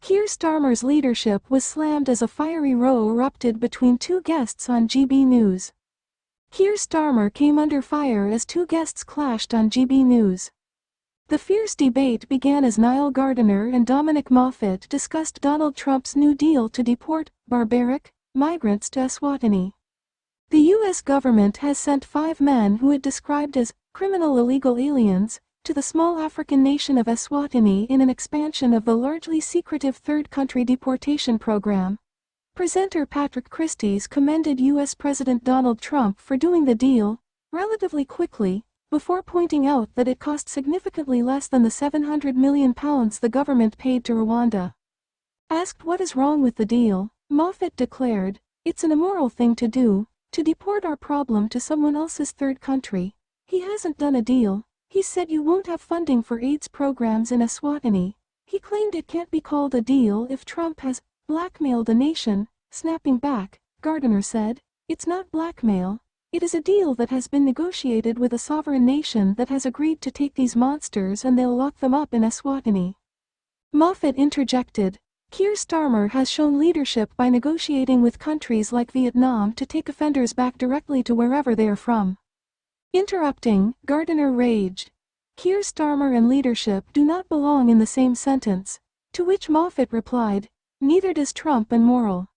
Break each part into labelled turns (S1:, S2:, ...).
S1: Keir Starmer's leadership was slammed as a fiery row erupted between two guests on GB News. Keir Starmer came under fire as two guests clashed on GB News. The fierce debate began as Niall Gardiner and Dominic Moffat discussed Donald Trump's New Deal to deport barbaric migrants to Eswatini. The U.S. government has sent 5 men who it described as criminal illegal aliens to the small African nation of Eswatini in an expansion of the largely secretive third country deportation program. Presenter Patrick Christys commended U.S. President Donald Trump for doing the deal relatively quickly, before pointing out that it cost significantly less than the £700 million the government paid to Rwanda. Asked what is wrong with the deal, Moffat declared, "It's an immoral thing to do, to deport our problem to someone else's third country. He hasn't done a deal. He said you won't have funding for AIDS programs in Eswatini." He claimed it can't be called a deal if Trump has blackmailed a nation. Snapping back, Gardiner said, "It's not blackmail. It is a deal that has been negotiated with a sovereign nation that has agreed to take these monsters and they'll lock them up in Eswatini." Moffat interjected, "Keir Starmer has shown leadership by negotiating with countries like Vietnam to take offenders back directly to wherever they are from." Interrupting, Gardiner raged, "Keir Starmer and leadership do not belong in the same sentence," to which Moffat replied, "Neither does Trump and moral."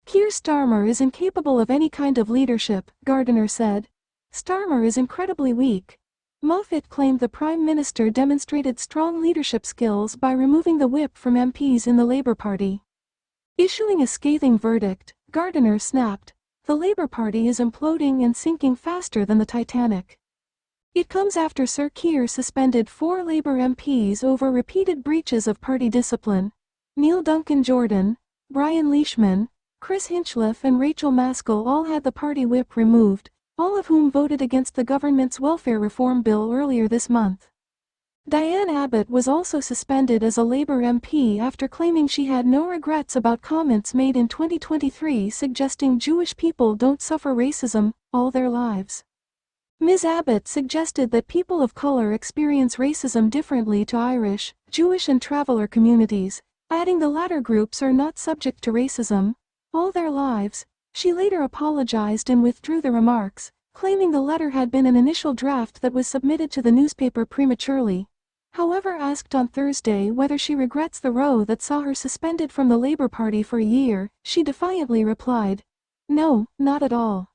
S1: "Keir Starmer is incapable of any kind of leadership," Gardiner said. "Starmer is incredibly weak." Moffat claimed the Prime Minister demonstrated strong leadership skills by removing the whip from MPs in the Labour Party. Issuing a scathing verdict, Gardiner snapped, "The Labour Party is imploding and sinking faster than the Titanic." It comes after Sir Keir suspended 4 Labour MPs over repeated breaches of party discipline. Neil Duncan Jordan, Brian Leishman, Chris Hinchliffe and Rachel Maskell all had the party whip removed, all of whom voted against the government's welfare reform bill earlier this month. Diane Abbott was also suspended as a Labour MP after claiming she had no regrets about comments made in 2023 suggesting Jewish people don't suffer racism all their lives. Ms. Abbott suggested that people of color experience racism differently to Irish, Jewish and traveler communities, adding the latter groups are not subject to racism all their lives. She later apologized and withdrew the remarks, claiming the letter had been an initial draft that was submitted to the newspaper prematurely. However, asked on Thursday whether she regrets the row that saw her suspended from the Labour Party for a year, she defiantly replied, "No, not at all."